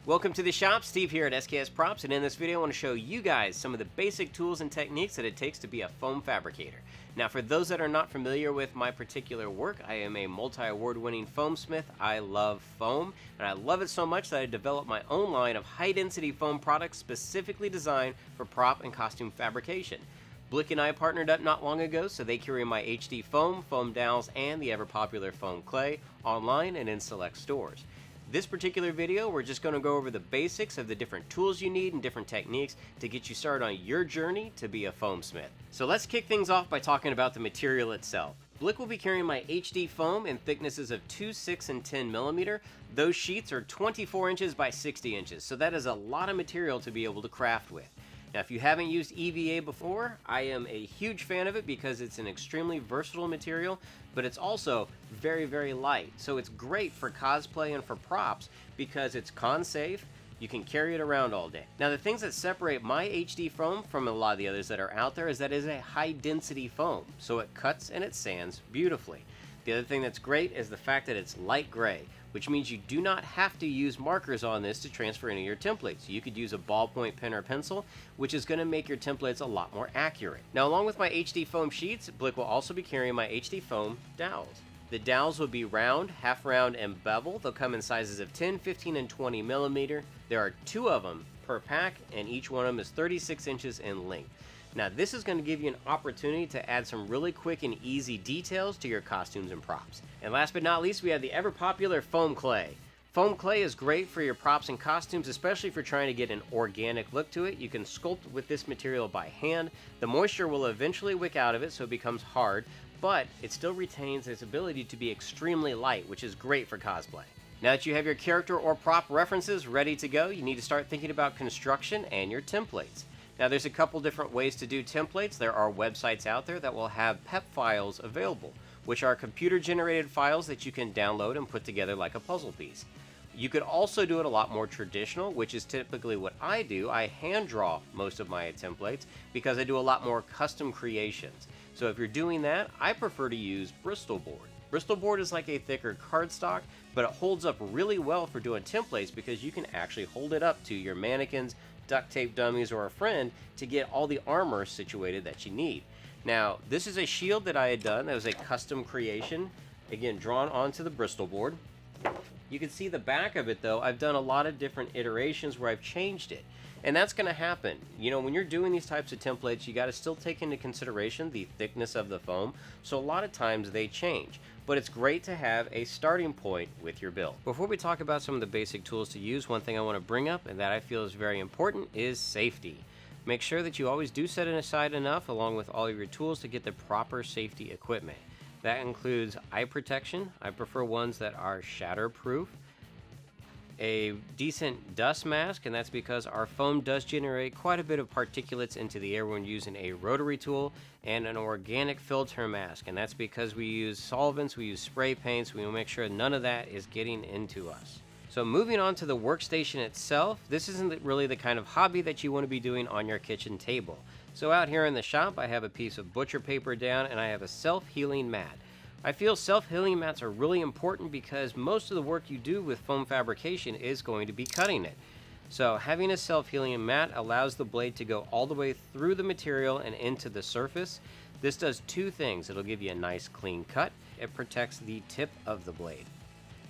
Welcome to the shop. Steve here at SKS Props, and in this video I want to show you guys some of the basic tools and techniques that it takes to be a foam fabricator. Now, for those that are not familiar with my particular work, I am a multi-award winning foam smith. I love foam, and I love it so much that I developed my own line of high-density foam products specifically designed for prop and costume fabrication. Blick and I partnered up not long ago, so they carry my HD foam, foam dowels, and the ever-popular foam clay online and in select stores. This particular video, we're just going to go over the basics of the different tools you need and different techniques to get you started on your journey to be a foam smith. So let's kick things off by talking about the material itself. Blick will be carrying my HD foam in thicknesses of 2, 6, and 10 millimeter. Those sheets are 24 inches by 60 inches, so that is a lot of material to be able to craft with. Now, if you haven't used EVA before, I am a huge fan of it because it's an extremely versatile material, but it's also very, very light. So it's great for cosplay and for props because it's con-safe. You can carry it around all day. Now, the things that separate my HD foam from a lot of the others that are out there is that it is a high-density foam, so it cuts and it sands beautifully. The other thing that's great is the fact that it's light gray, which means you do not have to use markers on this to transfer any of your templates. You could use a ballpoint pen or pencil, which is going to make your templates a lot more accurate. Now, along with my HD foam sheets, Blick will also be carrying my HD foam dowels. The dowels will be round, half round, and bevel. They'll come in sizes of 10, 15, and 20 millimeter. There are 2 of them per pack, and each one of them is 36 inches in length. Now, this is going to give you an opportunity to add some really quick and easy details to your costumes and props. And last but not least, we have the ever popular foam clay. Foam clay is great for your props and costumes, especially if you're trying to get an organic look to it. You can sculpt with this material by hand. The moisture will eventually wick out of it, so it becomes hard, but it still retains its ability to be extremely light, which is great for cosplay. Now that you have your character or prop references ready to go, you need to start thinking about construction and your templates. Now, there's a couple different ways to do templates. There are websites out there that will have PEP files available, which are computer-generated files that you can download and put together like a puzzle piece. You could also do it a lot more traditional, which is typically what I do. I hand draw most of my templates because I do a lot more custom creations. So if you're doing that, I prefer to use Bristol board. Bristol board is like a thicker cardstock, but it holds up really well for doing templates because you can actually hold it up to your mannequins, duct tape dummies, or a friend to get all the armor situated that you need. Now, this is a shield that I had done. That was a custom creation, again, drawn onto the Bristol board. You can see the back of it, though. I've done a lot of different iterations where I've changed it. And that's going to happen. You know, when you're doing these types of templates, you got to still take into consideration the thickness of the foam. So a lot of times they change. But it's great to have a starting point with your build. Before we talk about some of the basic tools to use, one thing I want to bring up and that I feel is very important is safety. Make sure that you always do set it aside enough along with all of your tools to get the proper safety equipment. That includes eye protection. I prefer ones that are shatterproof. A decent dust mask, and that's because our foam does generate quite a bit of particulates into the air when using a rotary tool, and an organic filter mask, and that's because we use solvents, we use spray paints, we will make sure none of that is getting into us. So moving on to the workstation itself, this isn't really the kind of hobby that you want to be doing on your kitchen table. So out here in the shop, I have a piece of butcher paper down, and I have a self-healing mat. I feel self-healing mats are really important because most of the work you do with foam fabrication is going to be cutting it. So having a self-healing mat allows the blade to go all the way through the material and into the surface. This does 2 things. It'll give you a nice clean cut. It protects the tip of the blade.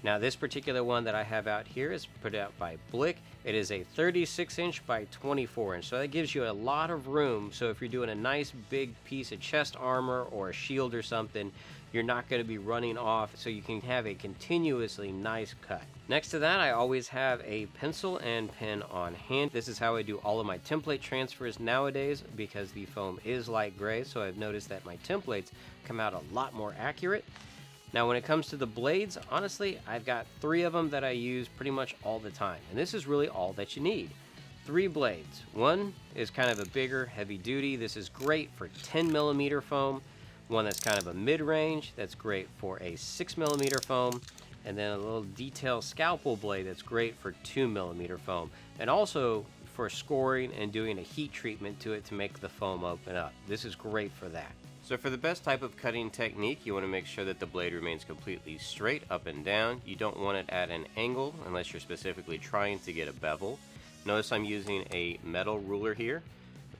Now, this particular one that I have out here is put out by Blick. It is a 36 inch by 24 inch, so that gives you a lot of room. So if you're doing a nice big piece of chest armor or a shield or something, you're not going to be running off, so you can have a continuously nice cut. Next to that, I always have a pencil and pen on hand. This is how I do all of my template transfers nowadays because the foam is light gray, so I've noticed that my templates come out a lot more accurate. Now, when it comes to the blades, honestly, I've got 3 of them that I use pretty much all the time, and this is really all that you need. 3 blades. One is kind of a bigger, heavy duty. This is great for 10 millimeter foam. One that's kind of a mid-range, that's great for a 6 millimeter foam, and then a little detail scalpel blade that's great for 2 millimeter foam, and also for scoring and doing a heat treatment to it to make the foam open up. This is great for that. So for the best type of cutting technique, you want to make sure that the blade remains completely straight up and down. You don't want it at an angle unless you're specifically trying to get a bevel. Notice I'm using a metal ruler here.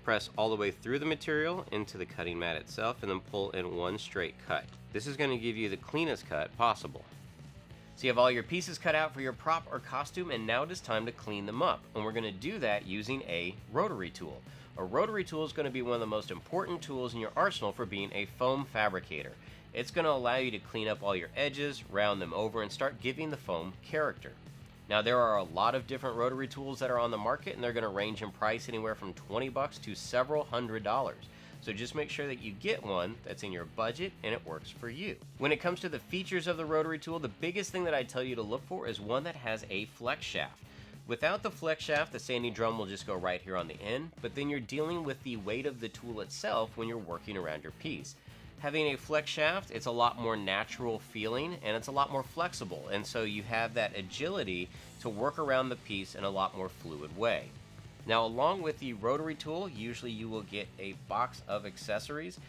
Press all the way through the material into the cutting mat itself and then pull in one straight cut. This is going to give you the cleanest cut possible. So you have all your pieces cut out for your prop or costume, and now it is time to clean them up. And we're going to do that using a rotary tool. A rotary tool is going to be one of the most important tools in your arsenal for being a foam fabricator. It's going to allow you to clean up all your edges, round them over, and start giving the foam character. Now there are a lot of different rotary tools that are on the market, and they're going to range in price anywhere from $20 to several $100s. So just make sure that you get one that's in your budget and it works for you. When it comes to the features of the rotary tool, the biggest thing that I tell you to look for is one that has a flex shaft. Without the flex shaft, the sanding drum will just go right here on the end, but then you're dealing with the weight of the tool itself when you're working around your piece. Having a flex shaft, it's a lot more natural feeling and it's a lot more flexible, and so you have that agility to work around the piece in a lot more fluid way. Now, along with the rotary tool, usually you will get a box of accessories.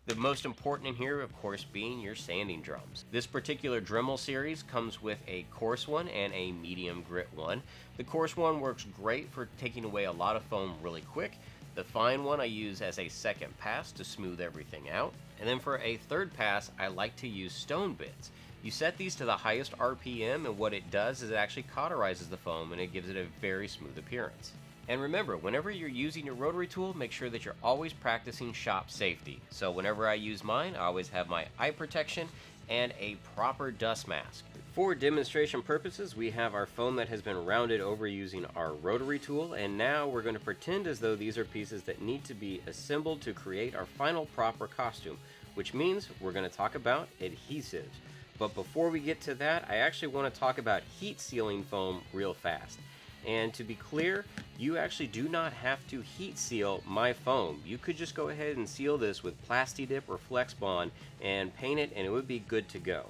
The most important in here, of course, being your sanding drums. This particular Dremel series comes with a coarse one and a medium grit one. The coarse one works great for taking away a lot of foam really quick. The fine one I use as a second pass to smooth everything out. And then for a third pass, I like to use stone bits. You set these to the highest RPM, and what it does is it actually cauterizes the foam and it gives it a very smooth appearance. And remember, whenever you're using your rotary tool, make sure that you're always practicing shop safety. So whenever I use mine, I always have my eye protection and a proper dust mask. For demonstration purposes, we have our foam that has been rounded over using our rotary tool, and now we're going to pretend as though these are pieces that need to be assembled to create our final proper costume, which means we're going to talk about adhesives. But before we get to that, I actually want to talk about heat sealing foam real fast. And to be clear, you actually do not have to heat seal my foam. You could just go ahead and seal this with Plasti-Dip or Flex Bond and paint it, and it would be good to go.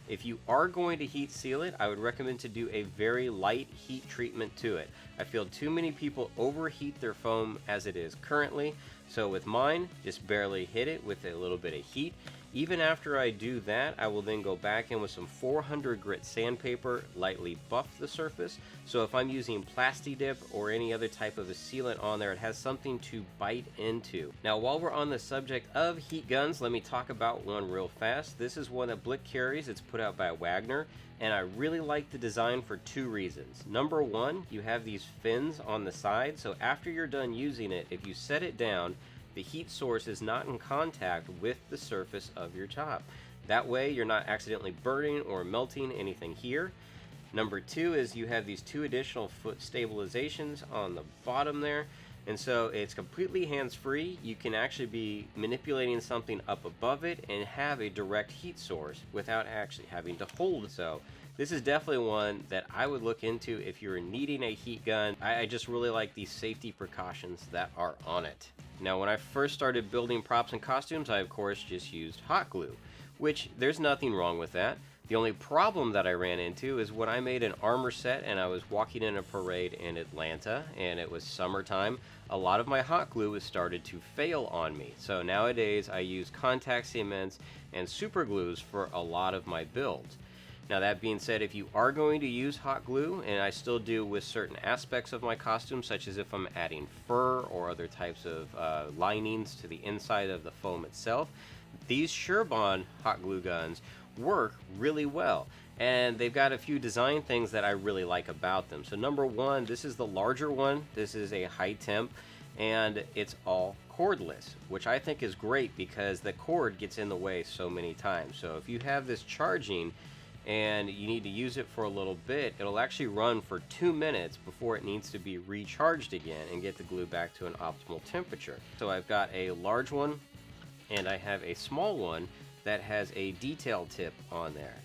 If you are going to heat seal it, I would recommend to do a very light heat treatment to it. I feel too many people overheat their foam as it is currently, so with mine, just barely hit it with a little bit of heat. Even after I do that, I will then go back in with some 400 grit sandpaper, lightly buff the surface. So if I'm using Plasti-Dip or any other type of a sealant on there, it has something to bite into. Now, while we're on the subject of heat guns, let me talk about one real fast. This is one that Blick carries. It's put out by Wagner, and I really like the design for two reasons. Number one, you have these fins on the side, so after you're done using it, if you set it down, the heat source is not in contact with the surface of your top. That way you're not accidentally burning or melting anything here. Number two is you have these two additional foot stabilizations on the bottom there, and so it's completely hands-free. You can actually be manipulating something up above it and have a direct heat source without actually having to hold. So this is definitely one that I would look into if you're needing a heat gun. I just really like the safety precautions that are on it. Now, when I first started building props and costumes, I of course just used hot glue, which there's nothing wrong with that. The only problem that I ran into is when I made an armor set and I was walking in a parade in Atlanta and it was summertime, a lot of my hot glue was started to fail on me. So nowadays I use contact cements and super glues for a lot of my builds. Now, that being said, if you are going to use hot glue, and I still do with certain aspects of my costume, such as if I'm adding fur or other types of linings to the inside of the foam itself, these SureBond hot glue guns work really well. And they've got a few design things that I really like about them. So number one, this is the larger one. This is a high temp, and it's all cordless, which I think is great because the cord gets in the way so many times. So if you have this charging, and you need to use it for a little bit, it'll actually run for 2 minutes before it needs to be recharged again and get the glue back to an optimal temperature. So I've got a large one and I have a small one that has a detail tip on there.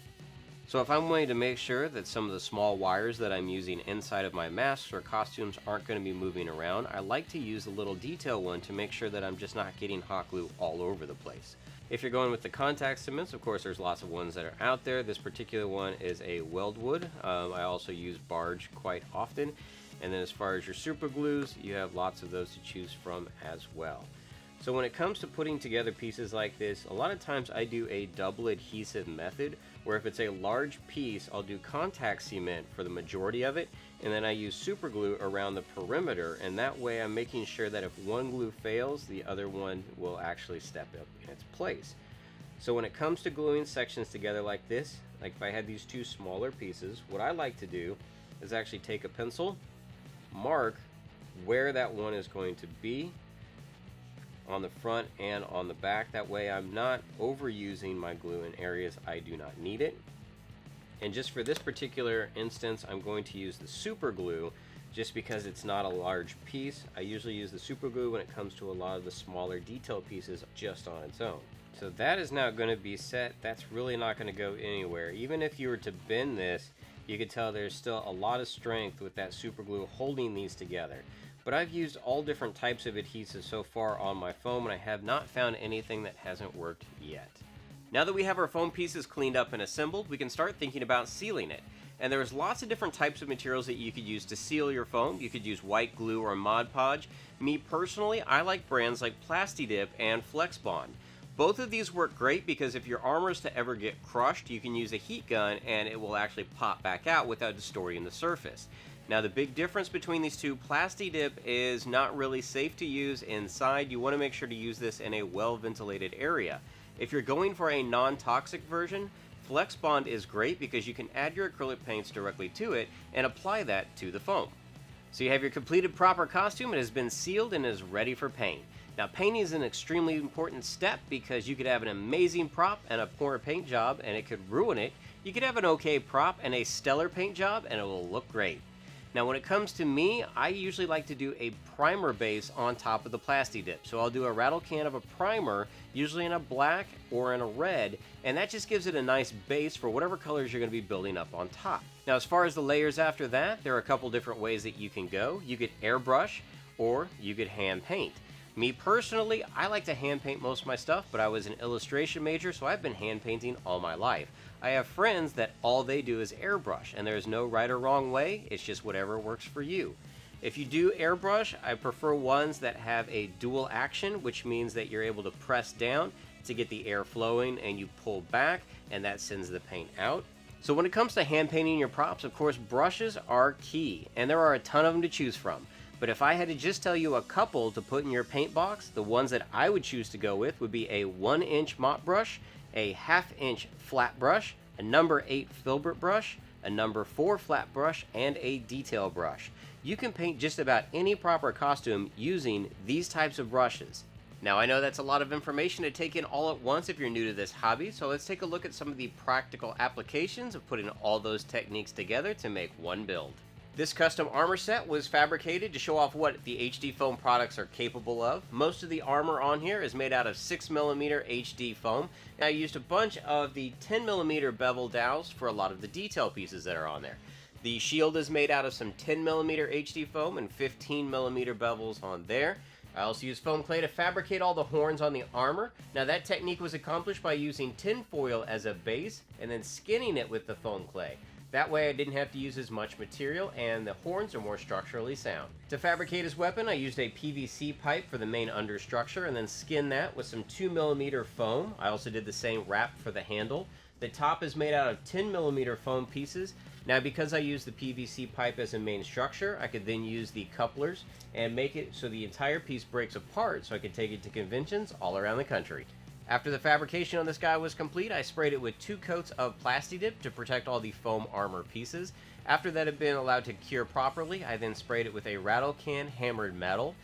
So if I'm wanting to make sure that some of the small wires that I'm using inside of my masks or costumes aren't going to be moving around, I like to use the little detail one to make sure that I'm just not getting hot glue all over the place. If you're going with the contact cements, of course, there's lots of ones that are out there. This particular one is a weldwood. I also use barge quite often. And then as far as your super glues, you have lots of those to choose from as well. So when it comes to putting together pieces like this, a lot of times I do a double adhesive method, where if it's a large piece, I'll do contact cement for the majority of it, and then I use super glue around the perimeter, and that way I'm making sure that if one glue fails, the other one will actually step up in its place. So when it comes to gluing sections together like this, like if I had these two smaller pieces, what I like to do is actually take a pencil, mark where that one is going to be on the front and on the back. That way I'm not overusing my glue in areas I do not need it. And just for this particular instance, I'm going to use the super glue just because it's not a large piece. I usually use the super glue when it comes to a lot of the smaller detail pieces just on its own. So that is now going to be set. That's really not going to go anywhere. Even if you were to bend this, you can tell there's still a lot of strength with that super glue holding these together. But I've used all different types of adhesives so far on my foam, and I have not found anything that hasn't worked yet. Now that we have our foam pieces cleaned up and assembled, we can start thinking about sealing it. And there's lots of different types of materials that you could use to seal your foam. You could use white glue or Mod Podge. Me personally, I like brands like Plastidip and Flex Bond. Both of these work great because if your armor is to ever get crushed, you can use a heat gun and it will actually pop back out without distorting the surface. Now the big difference between these two, Plastidip is not really safe to use inside. You want to make sure to use this in a well-ventilated area. If you're going for a non-toxic version, Flex Bond is great because you can add your acrylic paints directly to it and apply that to the foam. So you have your completed proper costume. It has been sealed and is ready for paint. Now painting is an extremely important step because you could have an amazing prop and a poor paint job and it could ruin it. You could have an okay prop and a stellar paint job and it will look great. Now when it comes to me, I usually like to do a primer base on top of the Plastidip. So I'll do a rattle can of a primer, usually in a black or in a red, and that just gives it a nice base for whatever colors you're going to be building up on top. Now as far as the layers after that, there are a couple different ways that you can go. You could airbrush or you could hand paint. Me personally, I like to hand paint most of my stuff, but I was an illustration major, so I've been hand painting all my life. I have friends that all they do is airbrush, and there's no right or wrong way, it's just whatever works for you. If you do airbrush, I prefer ones that have a dual action, which means that you're able to press down to get the air flowing and you pull back, and that sends the paint out. So when it comes to hand painting your props, of course, brushes are key, and there are a ton of them to choose from. But if I had to just tell you a couple to put in your paint box, the ones that I would choose to go with would be a 1-inch mop brush, a 1/2-inch flat brush, a number 8 filbert brush, a number 4 flat brush, and a detail brush. You can paint just about any proper costume using these types of brushes. Now I know that's a lot of information to take in all at once if you're new to this hobby, so let's take a look at some of the practical applications of putting all those techniques together to make one build. This custom armor set was fabricated to show off what the HD foam products are capable of. Most of the armor on here is made out of 6mm HD foam. And I used a bunch of the 10mm bevel dowels for a lot of the detail pieces that are on there. The shield is made out of some 10mm HD foam and 15mm bevels on there. I also used foam clay to fabricate all the horns on the armor. Now that technique was accomplished by using tin foil as a base and then skinning it with the foam clay. That way I didn't have to use as much material and the horns are more structurally sound. To fabricate his weapon, I used a PVC pipe for the main understructure and then skinned that with some 2mm foam. I also did the same wrap for the handle. The top is made out of 10mm foam pieces. Now because I used the PVC pipe as a main structure, I could then use the couplers and make it so the entire piece breaks apart so I could take it to conventions all around the country. After the fabrication on this guy was complete, I sprayed it with 2 coats of Plastidip to protect all the foam armor pieces. After that had been allowed to cure properly, I then sprayed it with a rattle can hammered metal.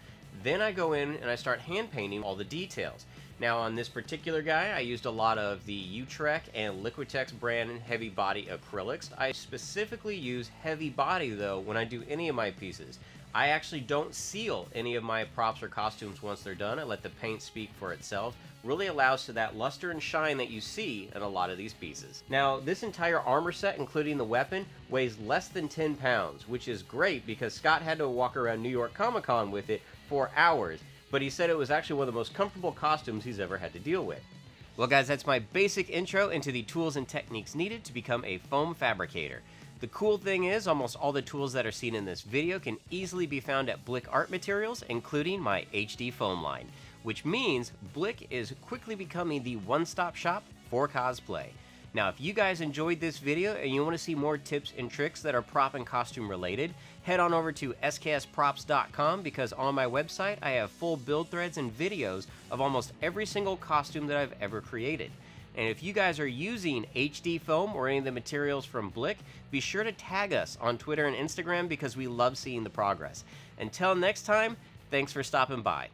Then I go in and I start hand painting all the details. Now on this particular guy, I used a lot of the Utrecht and Liquitex brand heavy body acrylics. I specifically use heavy body though when I do any of my pieces. I actually don't seal any of my props or costumes once they're done. I let the paint speak for itself. Really allows to that luster and shine that you see in a lot of these pieces. Now this entire armor set, including the weapon, weighs less than 10 pounds, which is great because Scott had to walk around New York Comic Con with it for hours, but he said it was actually one of the most comfortable costumes he's ever had to deal with. Well guys, that's my basic intro into the tools and techniques needed to become a foam fabricator. The cool thing is, almost all the tools that are seen in this video can easily be found at Blick Art Materials, including my HD foam line. which means Blick is quickly becoming the one-stop shop for cosplay. Now, if you guys enjoyed this video and you want to see more tips and tricks that are prop and costume related, head on over to sksprops.com, because on my website I have full build threads and videos of almost every single costume that I've ever created. And if you guys are using HD foam or any of the materials from Blick, be sure to tag us on Twitter and Instagram, because we love seeing the progress. Until next time, thanks for stopping by.